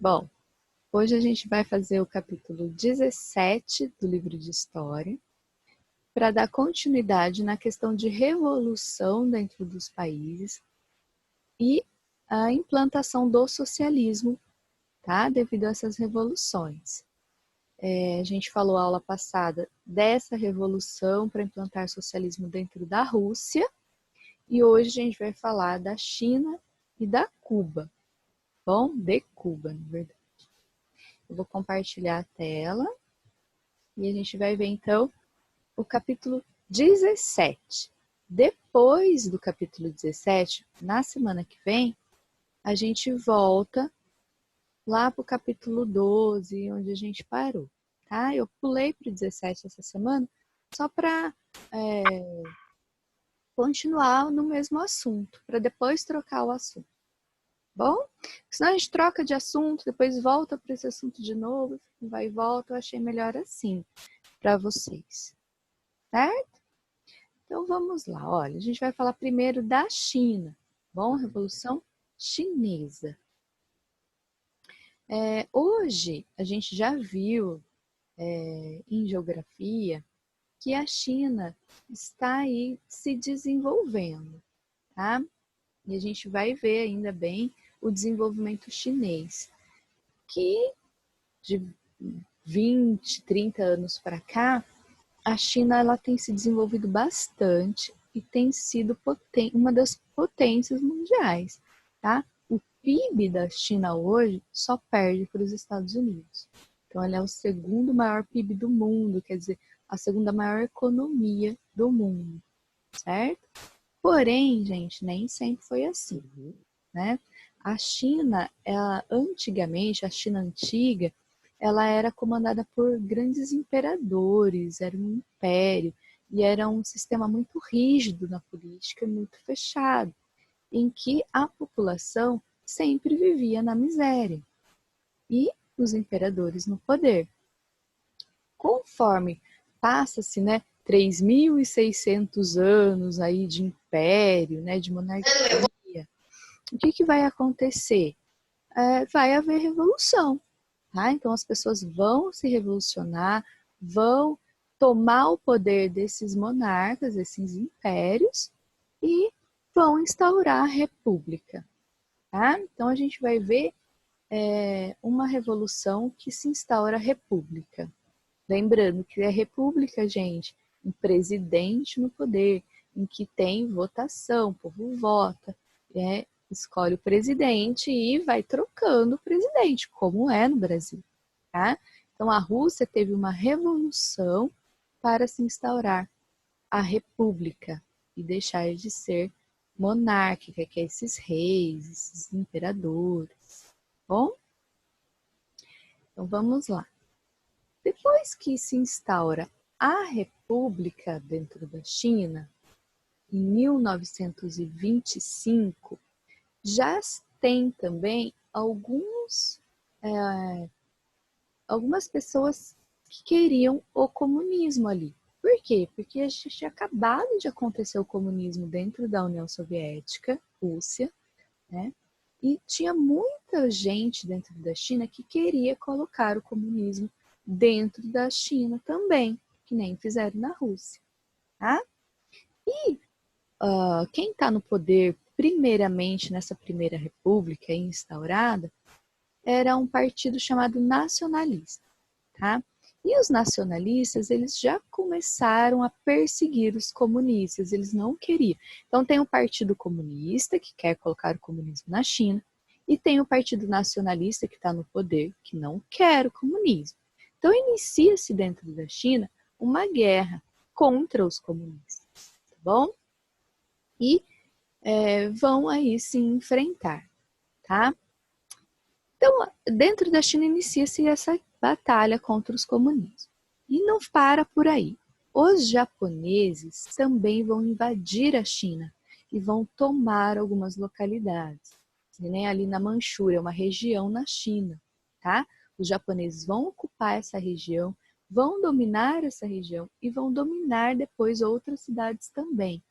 Bom, hoje a gente vai fazer o capítulo 17 do livro de História, para dar continuidade na questão de revolução dentro dos países e a implantação do socialismo, tá? Devido a essas revoluções. A gente falou aula passada dessa revolução para implantar socialismo dentro da Rússia, e hoje a gente vai falar da China e da Cuba. Bom, de Cuba, na verdade. Eu vou compartilhar a tela e a gente vai ver então o capítulo 17. Depois do capítulo 17, na semana que vem, a gente volta lá para o capítulo 12, onde a gente parou, tá? Eu pulei para o 17 essa semana só para continuar no mesmo assunto, para depois trocar o assunto. Bom? Senão a gente troca de assunto, depois volta para esse assunto de novo, vai e volta. Eu achei melhor assim para vocês, certo? Então vamos lá, olha, a gente vai falar primeiro da China, bom? Revolução Chinesa. Hoje a gente já viu em geografia que a China está aí se desenvolvendo, tá? E a gente vai ver ainda bem o desenvolvimento chinês, que de 20, 30 anos para cá, a China ela tem se desenvolvido bastante e tem sido uma das potências mundiais, tá? O PIB da China hoje só perde para os Estados Unidos. Então, ela é o segundo maior PIB do mundo, quer dizer, a segunda maior economia do mundo, certo? Porém, gente, nem sempre foi assim, né? A China, antigamente, a China antiga, ela era comandada por grandes imperadores, era um império, e era um sistema muito rígido na política, muito fechado, em que a população sempre vivia na miséria, e os imperadores no poder. Conforme passa-se, né, 3.600 anos aí de império, né, de monarquia, o que vai acontecer? Vai haver revolução. Tá? Então as pessoas vão se revolucionar, vão tomar o poder desses monarcas, desses impérios, e vão instaurar a república. Tá? Então a gente vai ver uma revolução que se instaura a república. Lembrando que a república, gente, um presidente no poder, em que tem votação, o povo vota, escolhe o presidente e vai trocando o presidente, como é no Brasil. Tá? Então, a Rússia teve uma revolução para se instaurar a república e deixar de ser monárquica, que é esses reis, esses imperadores. Bom? Então, vamos lá. Depois que se instaura a república dentro da China, em 1925, já tem também algumas pessoas que queriam o comunismo ali. Por quê? Porque a gente tinha acabado de acontecer o comunismo dentro da União Soviética, Rússia, né? E tinha muita gente dentro da China que queria colocar o comunismo dentro da China também, que nem fizeram na Rússia, tá? E quem está no poder primeiramente nessa primeira república instaurada era um partido chamado nacionalista, tá? E os nacionalistas, eles já começaram a perseguir os comunistas, eles não queriam. Então tem o Partido Comunista, que quer colocar o comunismo na China, e tem o Partido Nacionalista, que está no poder, que não quer o comunismo. Então inicia-se dentro da China uma guerra contra os comunistas, tá bom? E vão aí se enfrentar, tá? Então, dentro da China inicia-se essa batalha contra os comunistas. E não para por aí. Os japoneses também vão invadir a China e vão tomar algumas localidades. Nem ali na Manchúria, uma região na China, tá? Os japoneses vão ocupar essa região, vão dominar essa região e vão dominar depois outras cidades também.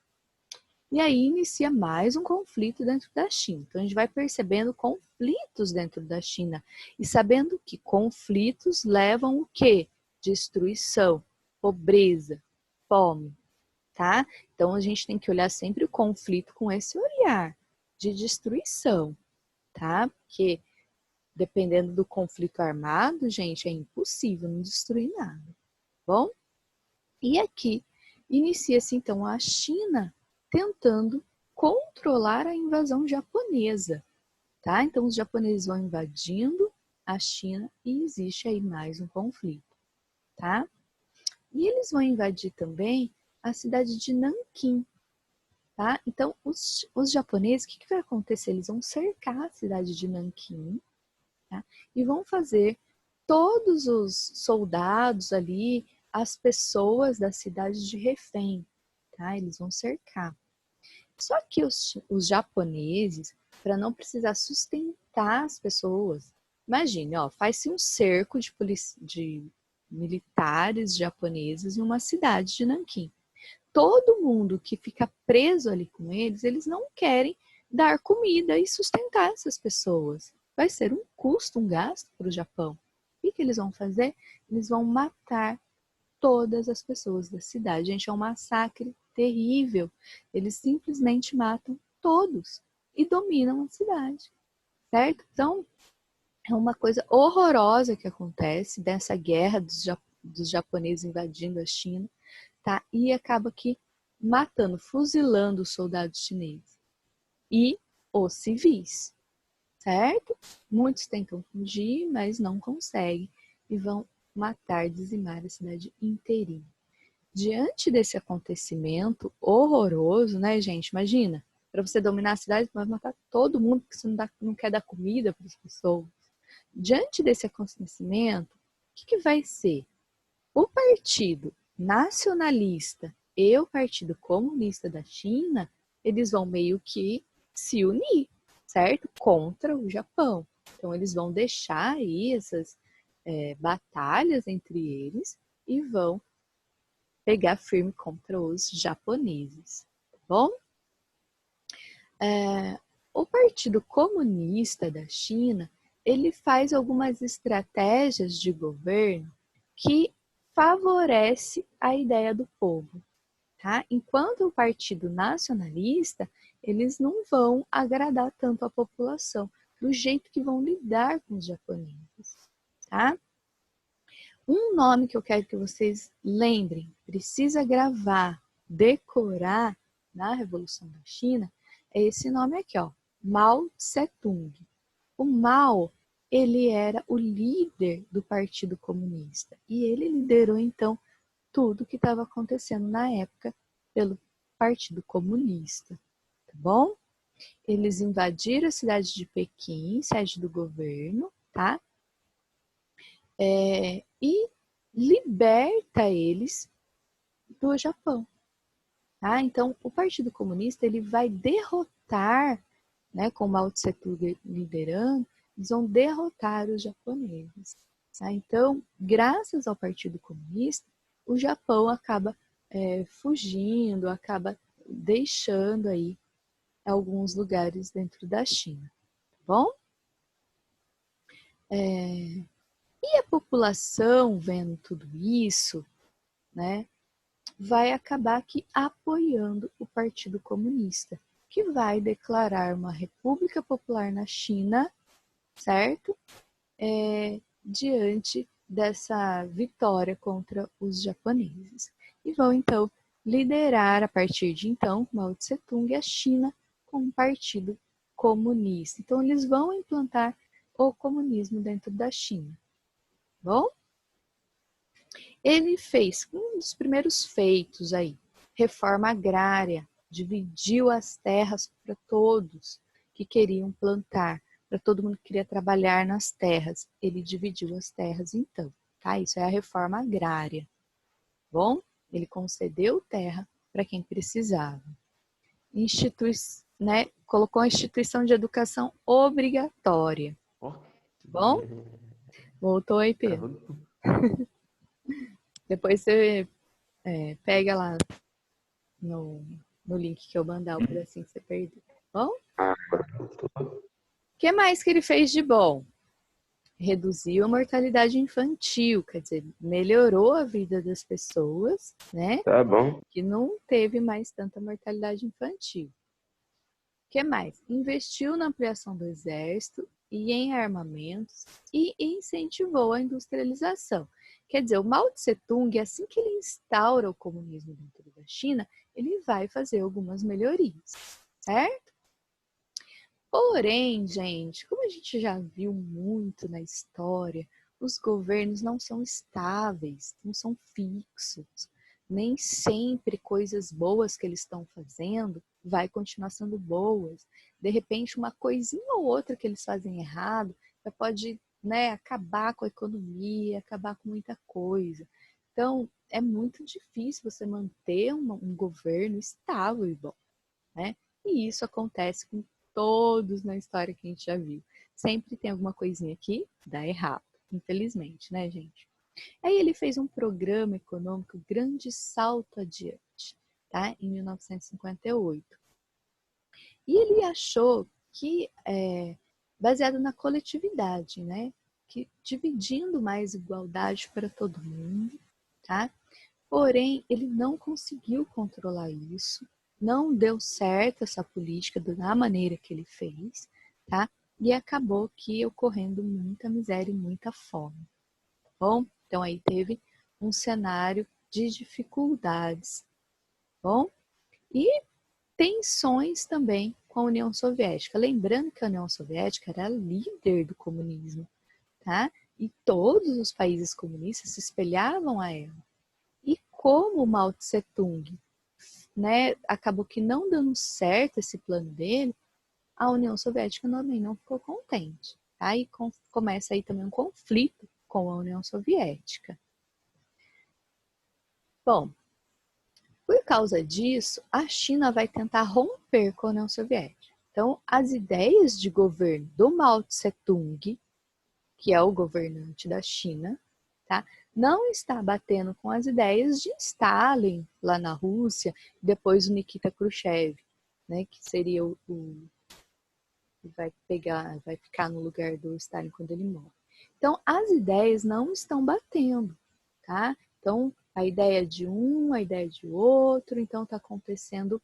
E aí inicia mais um conflito dentro da China. Então a gente vai percebendo conflitos dentro da China e sabendo que conflitos levam o quê? Destruição, pobreza, fome, tá? Então a gente tem que olhar sempre o conflito com esse olhar de destruição, tá? Porque dependendo do conflito armado, gente, é impossível não destruir nada, bom? E aqui inicia-se então a China tentando controlar a invasão japonesa, tá? Então os japoneses vão invadindo a China e existe aí mais um conflito, tá? E eles vão invadir também a cidade de Nanquim, tá? Então os japoneses, o que vai acontecer? Eles vão cercar a cidade de Nanquim, tá? E vão fazer todos os soldados ali, as pessoas da cidade de refém, tá? Eles vão cercar. Só que os japoneses, para não precisar sustentar as pessoas, imagine, ó, faz-se um cerco de militares japoneses em uma cidade de Nanquim. Todo mundo que fica preso ali com eles, eles não querem dar comida e sustentar essas pessoas. Vai ser um custo, um gasto para o Japão. O que eles vão fazer? Eles vão matar todas as pessoas da cidade. Gente, é um massacre terrível. Eles simplesmente matam todos e dominam a cidade, certo? Então, é uma coisa horrorosa que acontece dessa guerra dos japoneses invadindo a China, tá? E acaba aqui matando, fuzilando os soldados chineses e os civis, certo? Muitos tentam fugir, mas não conseguem e vão matar, dizimar a cidade inteirinha. Diante desse acontecimento horroroso, né, gente? Imagina, para você dominar a cidade, você vai matar todo mundo porque você não quer dar comida para as pessoas. Diante desse acontecimento, o que vai ser? O Partido Nacionalista e o Partido Comunista da China, eles vão meio que se unir, certo? Contra o Japão. Então, eles vão deixar aí essas batalhas entre eles e vão pegar firme contra os japoneses, tá bom? O Partido Comunista da China, ele faz algumas estratégias de governo que favorece a ideia do povo, tá? Enquanto o Partido Nacionalista, eles não vão agradar tanto a população do jeito que vão lidar com os japoneses, tá? Um nome que eu quero que vocês lembrem, precisa gravar, decorar na Revolução da China, é esse nome aqui, ó, Mao Tse-tung. O Mao, ele era o líder do Partido Comunista e ele liderou então tudo que estava acontecendo na época pelo Partido Comunista, tá bom? Eles invadiram a cidade de Pequim, sede do governo, tá? E liberta eles do Japão, tá? Então, o Partido Comunista ele vai derrotar, né, com Mao Tse-tung liderando, eles vão derrotar os japoneses, tá? Então, graças ao Partido Comunista, o Japão acaba fugindo, acaba deixando aí alguns lugares dentro da China, tá bom? E a população vendo tudo isso, né, vai acabar aqui apoiando o Partido Comunista, que vai declarar uma República Popular na China, certo? Diante dessa vitória contra os japoneses. E vão, então, liderar, a partir de então, Mao Tse-tung, a China com um partido comunista. Então, eles vão implantar o comunismo dentro da China. Bom? Ele fez um dos primeiros feitos aí, reforma agrária, dividiu as terras para todos que queriam plantar, para todo mundo que queria trabalhar nas terras. Ele dividiu as terras então, tá? Isso é a reforma agrária. Bom, ele concedeu terra para quem precisava. Né, colocou a instituição de educação obrigatória. Ó, Bom, voltou aí, Pedro. gravando tudo. Depois você pega lá no no link que eu mandar, o pedacinho que você perdeu, tá bom? Ah, O que mais que ele fez de bom? Reduziu a mortalidade infantil, quer dizer, melhorou a vida das pessoas, né? tá bom. Que não teve mais tanta mortalidade infantil. O que mais? Investiu na ampliação do exército e em armamentos e incentivou a industrialização. Quer dizer, o Mao Tse-tung, assim que ele instaura o comunismo dentro da China, ele vai fazer algumas melhorias, certo? Porém, gente, como a gente já viu muito na história, os governos não são estáveis, não são fixos. Nem sempre coisas boas que eles estão fazendo vai continuar sendo boas. De repente, uma coisinha ou outra que eles fazem errado pode, né, acabar com a economia, acabar com muita coisa. Então, é muito difícil você manter um governo estável e bom, né? E isso acontece com todos na história que a gente já viu. Sempre tem alguma coisinha que dá errado, infelizmente, né, gente? Aí ele fez um programa econômico Grande Salto Adiante, tá? Em 1958. E ele achou que, baseado na coletividade, né? Que dividindo mais igualdade para todo mundo, tá? Porém, ele não conseguiu controlar isso, não deu certo essa política da maneira que ele fez, tá? E acabou que ocorrendo muita miséria e muita fome, tá bom? Então aí teve um cenário de dificuldades, tá bom? E tensões também com a União Soviética. Lembrando que a União Soviética era a líder do comunismo, tá? E todos os países comunistas se espelhavam a ela. E como Mao Tse Tung, né, acabou que não dando certo esse plano dele, a União Soviética também não ficou contente. Tá? E começa aí também um conflito com a União Soviética. Bom, por causa disso, a China vai tentar romper com a União Soviética. Então, as ideias de governo do Mao Tse Tung, que é o governante da China, tá? Não está batendo com as ideias de Stalin lá na Rússia, depois o Nikita Khrushchev, né? Que seria que vai ficar no lugar do Stalin quando ele morre. Então, as ideias não estão batendo, tá? Então, a ideia de um, a ideia de outro, então está acontecendo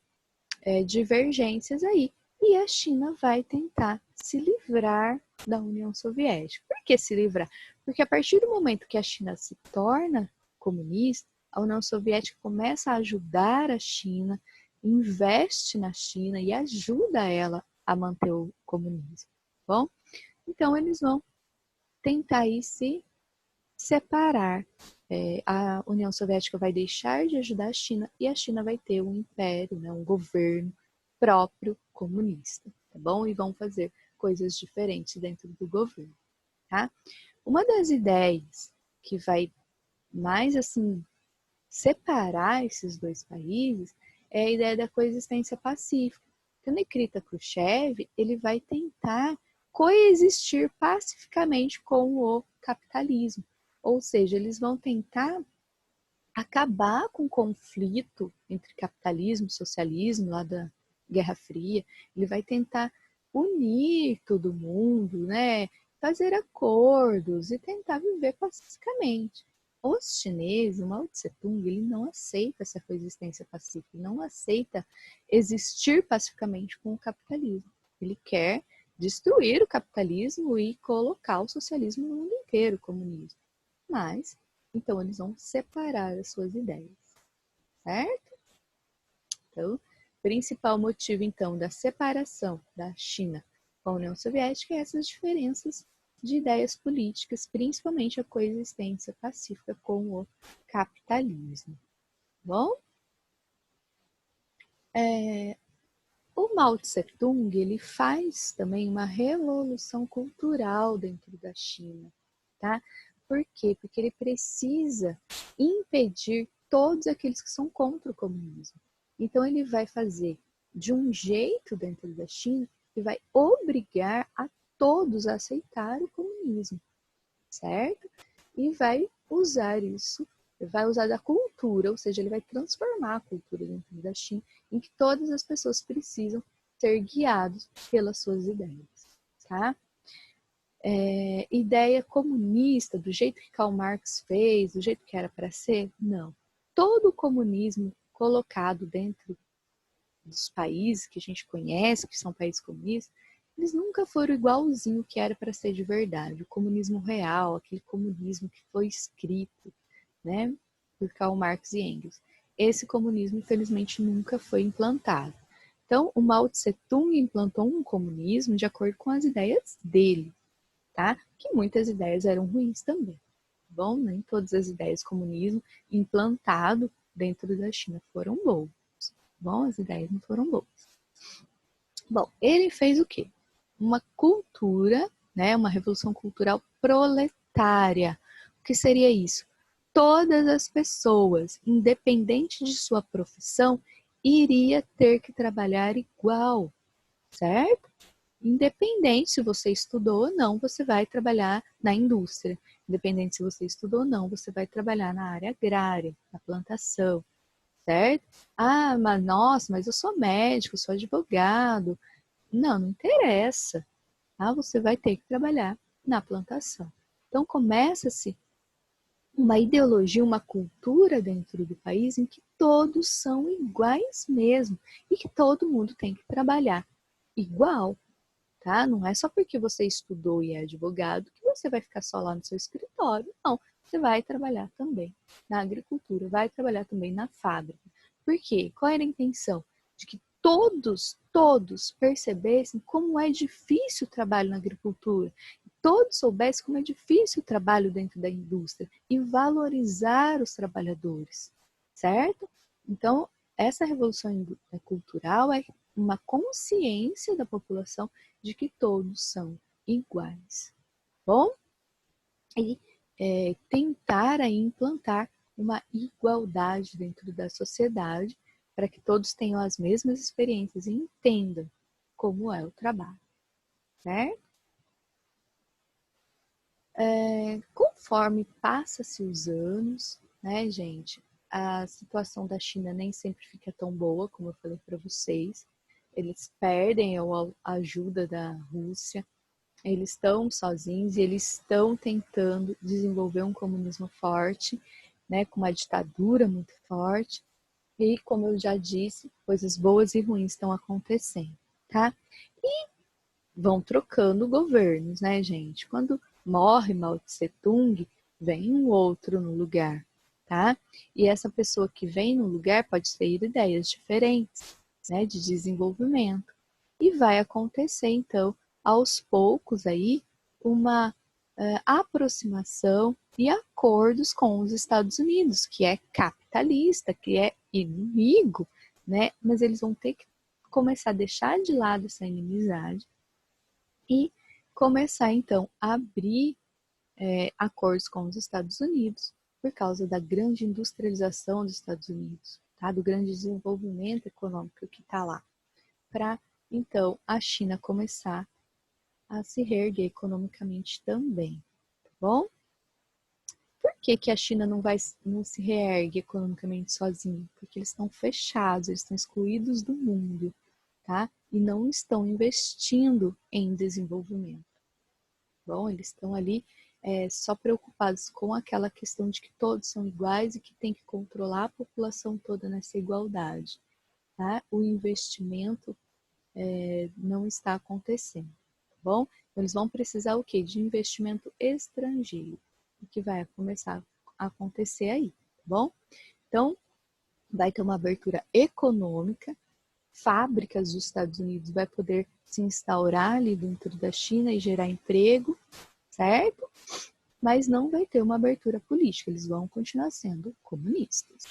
divergências aí. E a China vai tentar se livrar da União Soviética. Por que se livrar? Porque a partir do momento que a China se torna comunista, a União Soviética começa a ajudar a China, investe na China e ajuda ela a manter o comunismo. Bom, então eles vão tentar aí se separar. A União Soviética vai deixar de ajudar a China e a China vai ter um império, né, um governo próprio comunista, tá bom? E vão fazer coisas diferentes dentro do governo, tá? Uma das ideias que vai mais assim separar esses dois países é a ideia da coexistência pacífica. Então, Nikita Khrushchev, ele vai tentar coexistir pacificamente com o capitalismo. Ou seja, eles vão tentar acabar com o conflito entre capitalismo e socialismo lá da Guerra Fria. Ele vai tentar unir todo mundo, né? Fazer acordos e tentar viver pacificamente. Os chineses, o Mao Tse Tung, ele não aceita essa coexistência pacífica, não aceita existir pacificamente com o capitalismo. Ele quer destruir o capitalismo e colocar o socialismo no mundo inteiro, o comunismo. Mas, então, eles vão separar as suas ideias, certo? Então, principal motivo, então, da separação da China com a União Soviética é essas diferenças de ideias políticas, principalmente a coexistência pacífica com o capitalismo. Bom, o Mao Tse Tung, ele faz também uma revolução cultural dentro da China, tá? Por quê? Porque ele precisa impedir todos aqueles que são contra o comunismo. Então ele vai fazer de um jeito dentro da China que vai obrigar a todos a aceitar o comunismo, certo? E vai usar isso Ele vai usar da cultura, ou seja, ele vai transformar a cultura dentro da China, em que todas as pessoas precisam ser guiados pelas suas ideias, tá? Ideia comunista, do jeito que Karl Marx fez, do jeito que era para ser? Não. Todo o comunismo colocado dentro dos países que a gente conhece, que são países comunistas, eles nunca foram igualzinho que era para ser de verdade. O comunismo real, aquele comunismo que foi escrito, né, por Karl Marx e Engels. Esse comunismo, infelizmente, nunca foi implantado. Então, o Mao Tse-tung implantou um comunismo de acordo com as ideias dele, tá? Que muitas ideias eram ruins também. Bom, nem todas as ideias do comunismo implantado dentro da China foram boas. Bom, as ideias não foram boas. Bom, ele fez o quê? Uma cultura, né, uma revolução cultural proletária. O que seria isso? Todas as pessoas, independente de sua profissão, iria ter que trabalhar igual, certo? Independente se você estudou ou não, você vai trabalhar na indústria. Independente se você estudou ou não, você vai trabalhar na área agrária, na plantação, certo? Ah, mas nossa, mas eu sou médico, sou advogado. Não, não interessa. Tá? Você vai ter que trabalhar na plantação. Então começa-se uma ideologia, uma cultura dentro do país em que todos são iguais mesmo e que todo mundo tem que trabalhar igual, tá? Não é só porque você estudou e é advogado que você vai ficar só lá no seu escritório. Não, você vai trabalhar também na agricultura, vai trabalhar também na fábrica. Por quê? Qual era a intenção? De que todos percebessem como é difícil o trabalho na agricultura. Todos soubessem como é difícil o trabalho dentro da indústria e valorizar os trabalhadores, certo? Então, essa revolução cultural é uma consciência da população de que todos são iguais. Bom? E tentar aí implantar uma igualdade dentro da sociedade para que todos tenham as mesmas experiências e entendam como é o trabalho, certo? Conforme passa-se os anos, né, gente, a situação da China nem sempre fica tão boa, como eu falei para vocês. Eles perdem a ajuda da Rússia, eles estão sozinhos e eles estão tentando desenvolver um comunismo forte, né, com uma ditadura muito forte. E, como eu já disse, coisas boas e ruins estão acontecendo, tá? E vão trocando governos, né, gente? Quando morre Mao Tse Tung, vem um outro no lugar, tá? E essa pessoa que vem no lugar pode ter ideias diferentes, né, de desenvolvimento. E vai acontecer, então, aos poucos aí, uma aproximação e acordos com os Estados Unidos, que é capitalista, que é inimigo, né? Mas eles vão ter que começar a deixar de lado essa inimizade e começar, então, a abrir acordos com os Estados Unidos por causa da grande industrialização dos Estados Unidos, tá? Do grande desenvolvimento econômico que está lá, para, então, a China começar a se reerguer economicamente também, tá bom? Por que a China não se reergue economicamente sozinha? Porque eles estão fechados, eles estão excluídos do mundo, tá? E não estão investindo em desenvolvimento. Bom, eles estão ali só preocupados com aquela questão de que todos são iguais e que tem que controlar a população toda nessa igualdade, tá? O investimento não está acontecendo, tá bom? Então, eles vão precisar o quê? De investimento estrangeiro, o que vai começar a acontecer aí, tá bom? Então, vai ter uma abertura econômica, fábricas dos Estados Unidos vai poder se instaurar ali dentro da China e gerar emprego, certo? Mas não vai ter uma abertura política, eles vão continuar sendo comunistas,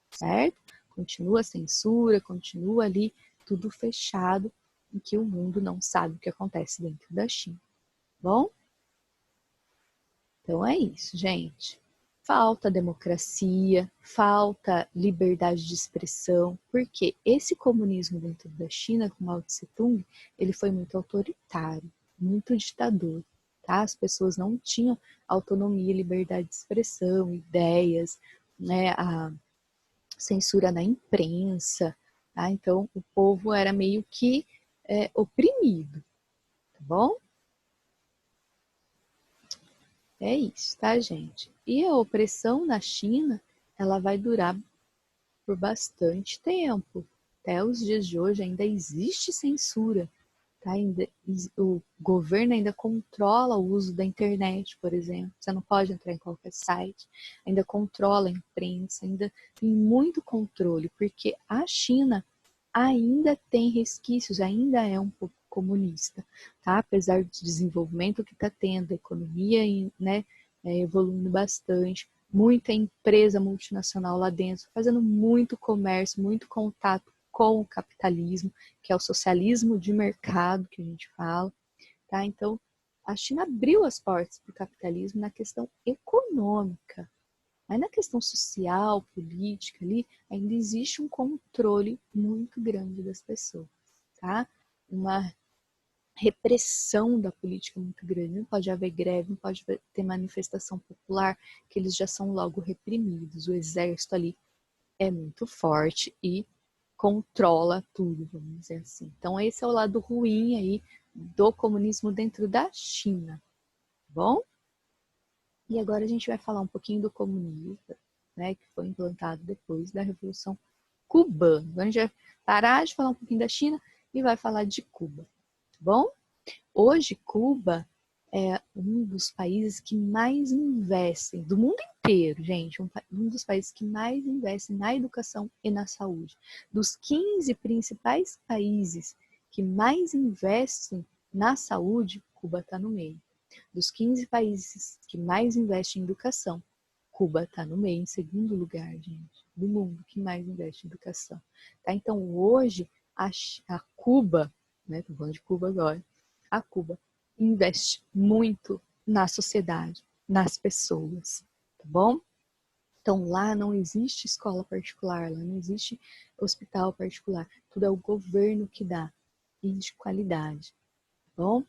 certo? Continua a censura, continua ali tudo fechado, em que o mundo não sabe o que acontece dentro da China. Bom? Então é isso, gente. Falta democracia, falta liberdade de expressão, porque esse comunismo dentro da China, com Mao Tse Tung, ele foi muito autoritário, muito ditador, tá? As pessoas não tinham autonomia, liberdade de expressão, ideias, né, a censura na imprensa, tá? Então o povo era meio que oprimido, tá bom? É isso, tá, gente? E a opressão na China, ela vai durar por bastante tempo. Até os dias de hoje ainda existe censura, tá? O governo ainda controla o uso da internet, por exemplo. Você não pode entrar em qualquer site. Ainda controla a imprensa, ainda tem muito controle, porque a China ainda tem resquícios, ainda é um pouco comunista, tá? Apesar do desenvolvimento que está tendo, a economia, né, evoluindo bastante, muita empresa multinacional lá dentro, fazendo muito comércio, muito contato com o capitalismo, que é o socialismo de mercado que a gente fala, tá? Então, a China abriu as portas para o capitalismo na questão econômica, mas na questão social, política ali, ainda existe um controle muito grande das pessoas, tá? Uma repressão da política muito grande. Não pode haver greve, não pode ter manifestação popular, que eles já são logo reprimidos. O exército ali é muito forte e controla tudo, vamos dizer assim. Então esse é o lado ruim aí do comunismo dentro da China, tá bom? E agora a gente vai falar um pouquinho do comunismo, né, que foi implantado depois da Revolução Cubana. Agora a gente vai parar de falar um pouquinho da China e vai falar de Cuba, tá bom? Hoje, Cuba é um dos países que mais investem, do mundo inteiro, gente, um dos países que mais investem na educação e na saúde. Dos 15 principais países que mais investem na saúde, Cuba está no meio. Dos 15 países que mais investem em educação, Cuba está no meio, em segundo lugar, gente, do mundo que mais investe em educação. Tá? Então, hoje, a Cuba, né, tô falando de Cuba agora, a Cuba investe muito na sociedade, nas pessoas, tá bom? Então, lá não existe escola particular, lá não existe hospital particular, tudo é o governo que dá, e de qualidade, tá bom?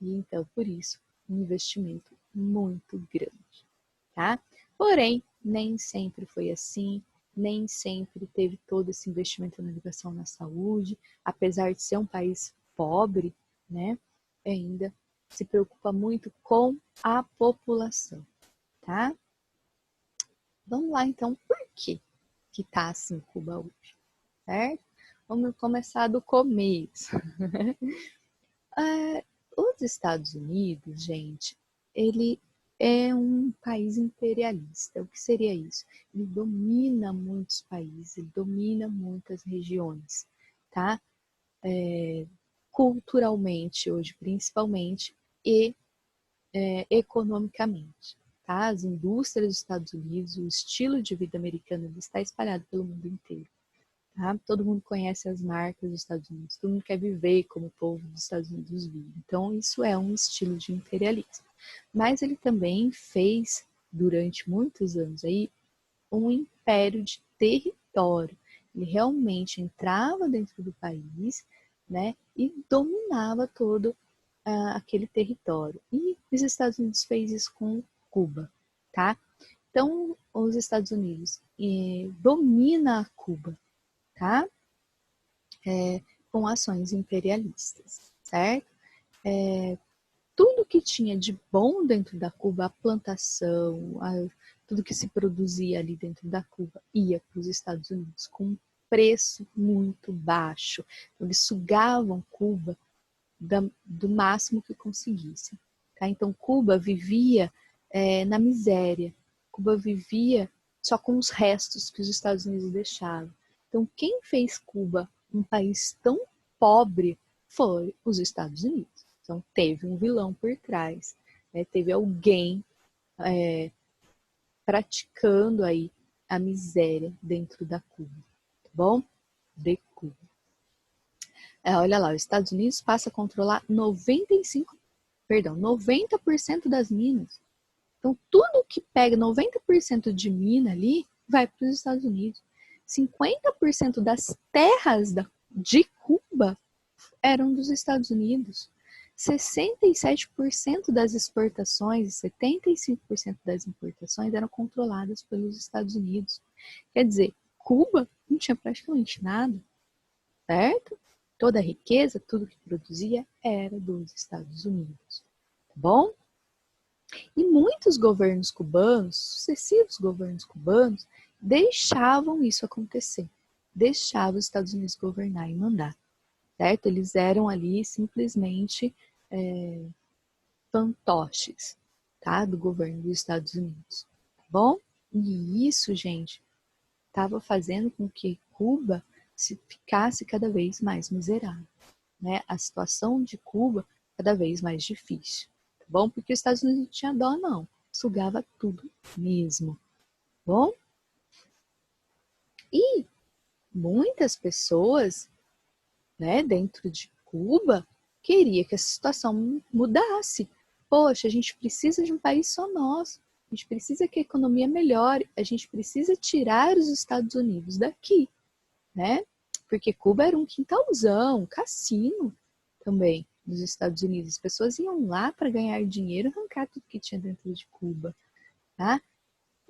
E então, por isso, um investimento muito grande, tá? Porém, nem sempre foi assim, nem sempre teve todo esse investimento na educação, na saúde, apesar de ser um país pobre, né? Ainda se preocupa muito com a população, tá? Vamos lá, então, por que tá assim Cuba hoje, certo? Vamos começar do começo. Os Estados Unidos, gente, ele é um país imperialista. O que seria isso? Ele domina muitos países, ele domina muitas regiões, tá? Culturalmente, hoje, principalmente, e economicamente, tá? As indústrias dos Estados Unidos, o estilo de vida americano está espalhado pelo mundo inteiro. Tá? Todo mundo conhece as marcas dos Estados Unidos, todo mundo quer viver como o povo dos Estados Unidos vive. Então, isso é um estilo de imperialismo. Mas ele também fez, durante muitos anos aí, um império de território. Ele realmente entrava dentro do país, né, e dominava todo aquele território. E os Estados Unidos fez isso com Cuba, tá? Então, os Estados Unidos domina Cuba, tá? Com ações imperialistas, certo? Tudo que tinha de bom dentro da Cuba, a plantação, tudo que se produzia ali dentro da Cuba, ia para os Estados Unidos com um preço muito baixo. Eles sugavam Cuba do máximo que conseguissem. Tá? Então, Cuba vivia na miséria. Cuba vivia só com os restos que os Estados Unidos deixavam. Então, quem fez Cuba um país tão pobre foi os Estados Unidos. Então, teve um vilão por trás, né? Teve alguém praticando aí a miséria dentro da Cuba, tá bom? De Cuba. Olha lá, os Estados Unidos passa a controlar 90% das minas. Então, tudo que pega 90% de mina ali vai para os Estados Unidos. 50% das terras de Cuba eram dos Estados Unidos. 67% das exportações e 75% das importações eram controladas pelos Estados Unidos. Quer dizer, Cuba não tinha praticamente nada, certo? Toda a riqueza, tudo que produzia era dos Estados Unidos, tá bom? E muitos governos cubanos, sucessivos governos cubanos, deixavam isso acontecer, deixavam os Estados Unidos governar e mandar, certo? Eles eram ali simplesmente fantoches, tá? Do governo dos Estados Unidos, tá bom? E isso, gente, estava fazendo com que Cuba ficasse cada vez mais miserável, né? A situação de Cuba cada vez mais difícil, tá bom? Porque os Estados Unidos não tinha dó, não. Sugava tudo mesmo, tá bom? E muitas pessoas, né, dentro de Cuba, queria que essa situação mudasse. Poxa, a gente precisa de um país só nosso. A gente precisa que a economia melhore. A gente precisa tirar os Estados Unidos daqui, né? Porque Cuba era um quintalzão, um cassino também dos Estados Unidos. As pessoas iam lá para ganhar dinheiro e arrancar tudo que tinha dentro de Cuba, tá?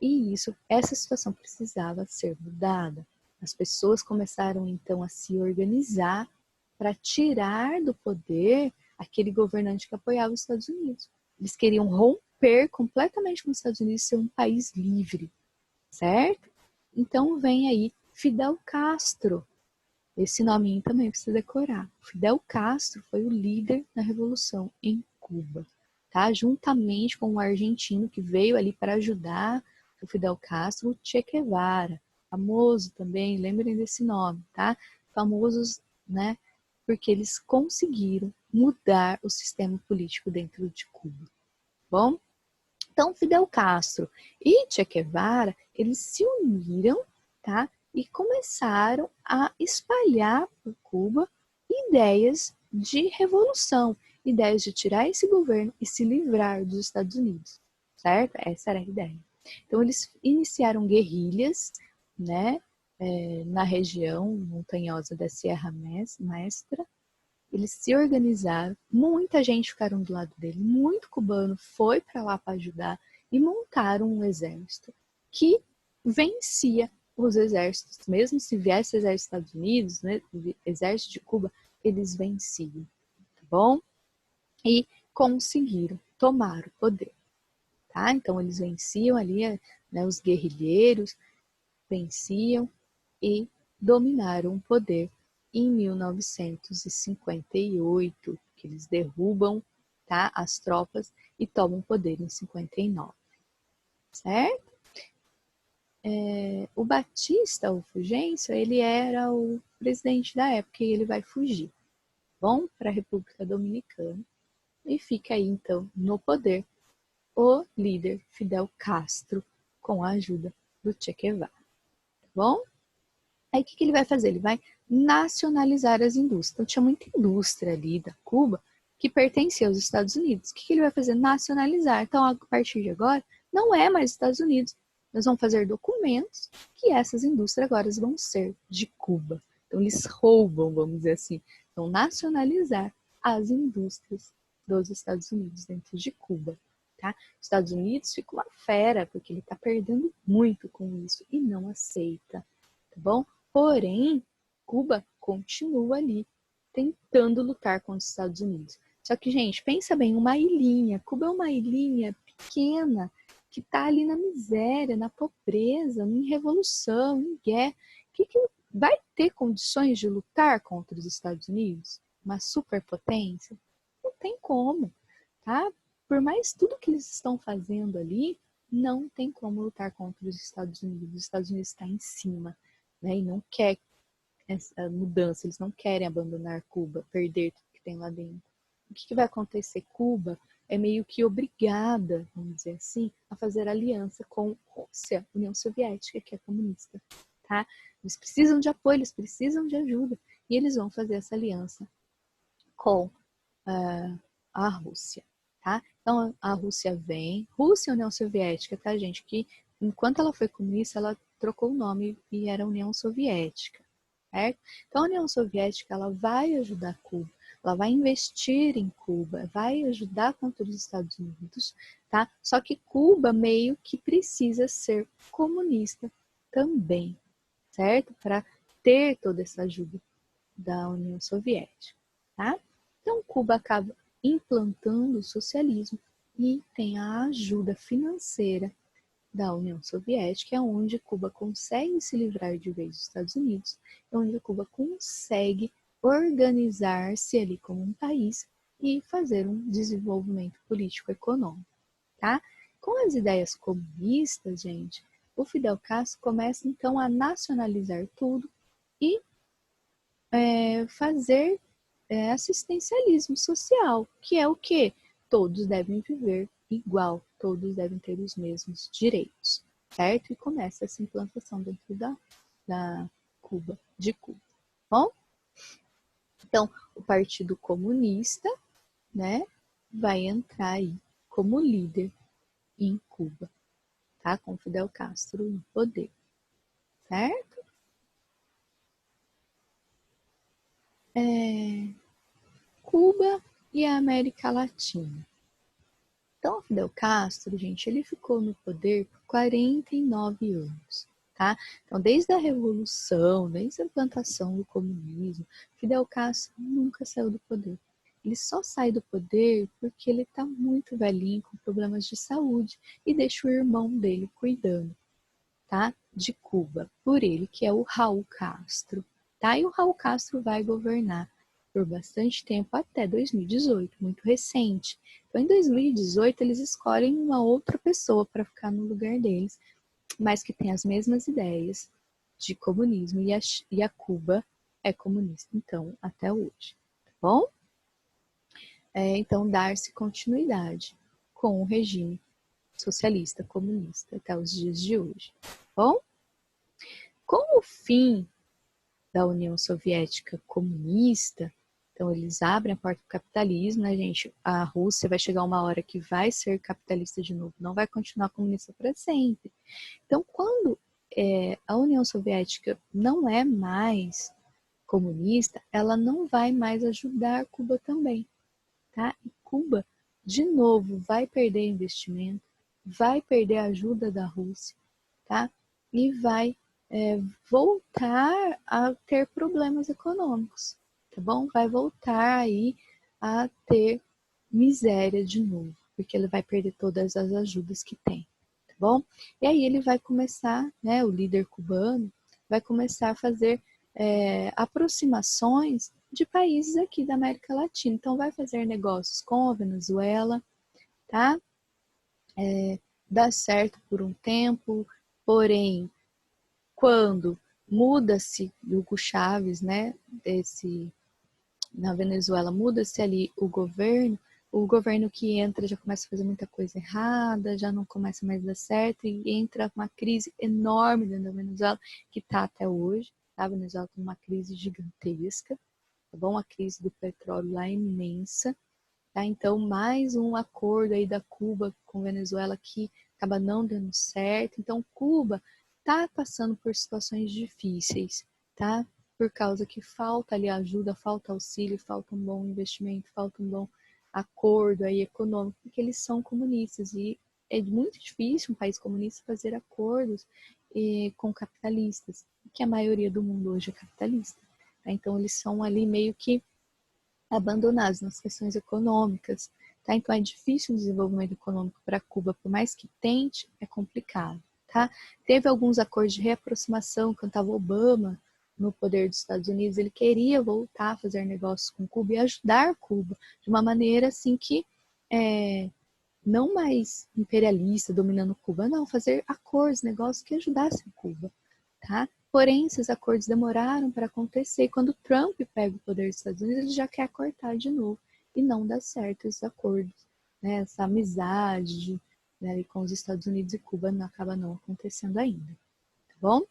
E essa situação precisava ser mudada. As pessoas começaram então a se organizar para tirar do poder aquele governante que apoiava os Estados Unidos. Eles queriam romper completamente com os Estados Unidos e ser um país livre, certo? Então vem aí Fidel Castro. Esse nominho também precisa decorar. Fidel Castro foi o líder da revolução em Cuba, tá? Juntamente com o argentino que veio ali para ajudar o Fidel Castro, o Che Guevara, famoso também, lembrem desse nome, tá? Famosos, né? Porque eles conseguiram mudar o sistema político dentro de Cuba, bom? Então, Fidel Castro e Che Guevara, eles se uniram, tá? E começaram a espalhar por Cuba ideias de revolução, ideias de tirar esse governo e se livrar dos Estados Unidos, certo? Essa era a ideia. Então, eles iniciaram guerrilhas, né? Na região montanhosa da Sierra Maestra. Eles se organizaram, muita gente ficaram do lado dele, muito cubano foi para lá para ajudar e montaram um exército que vencia os exércitos, mesmo se viesse o exército dos Estados Unidos, né, o exército de Cuba, eles venciam, tá bom? E conseguiram tomar o poder, tá? Então eles venciam ali, né, os guerrilheiros venciam e dominaram o poder em 1958, que eles derrubam, tá, as tropas e tomam o poder em 59, certo? O Batista, o Fulgêncio, ele era o presidente da época e ele vai fugir, vão para a República Dominicana e fica aí então no poder o líder Fidel Castro com a ajuda do Che Guevara, tá bom? Aí o que ele vai fazer? Ele vai nacionalizar as indústrias. Então tinha muita indústria ali da Cuba que pertencia aos Estados Unidos. O que ele vai fazer? Nacionalizar. Então a partir de agora não é mais Estados Unidos. Nós vamos fazer documentos que essas indústrias agora vão ser de Cuba. Então eles roubam, vamos dizer assim. Então nacionalizar as indústrias dos Estados Unidos dentro de Cuba. Tá? Os Estados Unidos fica uma fera porque ele está perdendo muito com isso e não aceita. Tá bom? Porém, Cuba continua ali, tentando lutar contra os Estados Unidos. Só que, gente, pensa bem, uma ilhinha. Cuba é uma ilhinha pequena, que está ali na miséria, na pobreza, em revolução, em guerra. Que vai ter condições de lutar contra os Estados Unidos? Uma superpotência? Não tem como, tá? Por mais tudo que eles estão fazendo ali, não tem como lutar contra os Estados Unidos. Os Estados Unidos está em cima. Né, e não quer essa mudança, eles não querem abandonar Cuba, perder tudo que tem lá dentro. O que vai acontecer? Cuba é meio que obrigada, vamos dizer assim, a fazer aliança com Rússia, União Soviética, que é comunista. Tá? Eles precisam de apoio, eles precisam de ajuda, e eles vão fazer essa aliança com a Rússia. Tá? Então a Rússia vem, Rússia e União Soviética, tá, gente? Que enquanto ela foi comunista, ela trocou o nome e era União Soviética, certo? Então a União Soviética ela vai ajudar Cuba, ela vai investir em Cuba, vai ajudar contra os Estados Unidos, tá? Só que Cuba meio que precisa ser comunista também, certo? Para ter toda essa ajuda da União Soviética, tá? Então, Cuba acaba implantando o socialismo e tem a ajuda financeira da União Soviética, é onde Cuba consegue se livrar de vez dos Estados Unidos, é onde Cuba consegue organizar-se ali como um país e fazer um desenvolvimento político-econômico, tá? Com as ideias comunistas, gente, o Fidel Castro começa então a nacionalizar tudo e fazer assistencialismo social, que é o quê? Todos devem viver igual, todos devem ter os mesmos direitos, certo? E começa essa implantação dentro da Cuba, de Cuba. Bom, então o Partido Comunista, né, vai entrar aí como líder em Cuba, tá? Com Fidel Castro no poder, certo? Cuba e a América Latina. Então, Fidel Castro, gente, ele ficou no poder por 49 anos, tá? Então, desde a Revolução, desde a implantação do comunismo, Fidel Castro nunca saiu do poder. Ele só sai do poder porque ele está muito velhinho, com problemas de saúde, e deixa o irmão dele cuidando, tá? De Cuba, por ele, que é o Raul Castro, tá? E o Raul Castro vai governar por bastante tempo, até 2018, muito recente. Então, em 2018, eles escolhem uma outra pessoa para ficar no lugar deles, mas que tem as mesmas ideias de comunismo, e a Cuba é comunista, então, até hoje, tá bom? Então, dar-se continuidade com o regime socialista comunista até os dias de hoje, tá bom? Com o fim da União Soviética comunista, então eles abrem a porta para o capitalismo, né, gente? A Rússia vai chegar uma hora que vai ser capitalista de novo, não vai continuar comunista para sempre. Então, quando a União Soviética não é mais comunista, ela não vai mais ajudar Cuba também, tá? E Cuba, de novo, vai perder investimento, vai perder a ajuda da Rússia, tá? E vai voltar a ter problemas econômicos, tá bom? Vai voltar aí a ter miséria de novo, porque ele vai perder todas as ajudas que tem, tá bom? E aí ele vai começar, né, o líder cubano, vai começar a fazer aproximações de países aqui da América Latina. Então vai fazer negócios com a Venezuela, tá? Dá certo por um tempo, porém quando muda-se Hugo Chávez, né, na Venezuela, muda-se ali o governo que entra já começa a fazer muita coisa errada, já não começa mais a dar certo e entra uma crise enorme dentro da Venezuela, que está até hoje, tá? A Venezuela tem uma crise gigantesca, tá bom? A crise do petróleo lá é imensa, tá? Então, mais um acordo aí da Cuba com a Venezuela que acaba não dando certo. Então, Cuba está passando por situações difíceis, tá? Por causa que falta ali ajuda, falta auxílio, falta um bom investimento, falta um bom acordo aí econômico, porque eles são comunistas e é muito difícil um país comunista fazer acordos com capitalistas, que a maioria do mundo hoje é capitalista, tá? Então eles são ali meio que abandonados nas questões econômicas, tá? Então é difícil o desenvolvimento econômico para Cuba, por mais que tente, é complicado, tá? Teve alguns acordos de reaproximação, quando estava Obama no poder dos Estados Unidos, ele queria voltar a fazer negócios com Cuba e ajudar Cuba de uma maneira assim que não mais imperialista, dominando Cuba, não, fazer acordos, negócios que ajudassem Cuba, tá? Porém, esses acordos demoraram para acontecer. Quando Trump pega o poder dos Estados Unidos, ele já quer cortar de novo e não dá certo esses acordos, né? Essa amizade, né, com os Estados Unidos e Cuba não acaba não acontecendo ainda, tá bom?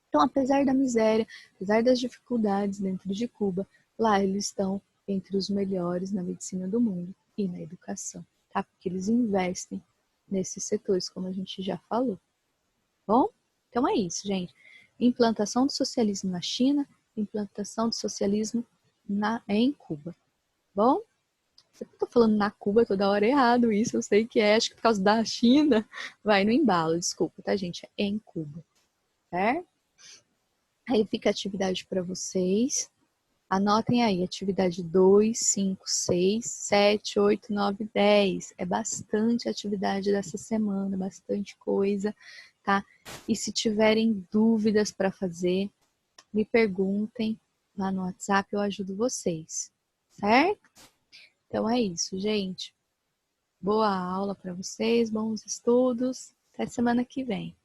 Então, apesar da miséria, apesar das dificuldades dentro de Cuba, lá eles estão entre os melhores na medicina do mundo e na educação, tá? Porque eles investem nesses setores, como a gente já falou, tá bom? Então é isso, gente. Implantação do socialismo na China, implantação do socialismo em Cuba. Bom? Eu tô falando na Cuba toda hora errado isso, eu sei que é, acho que por causa da China, vai no embalo, desculpa, tá, gente? É em Cuba, certo? Aí fica a atividade para vocês. Anotem aí, atividade 2, 5, 6, 7, 8, 9, 10. É bastante atividade dessa semana, bastante coisa, tá? E se tiverem dúvidas para fazer, me perguntem lá no WhatsApp, eu ajudo vocês, certo? Então é isso, gente. Boa aula para vocês, bons estudos. Até semana que vem.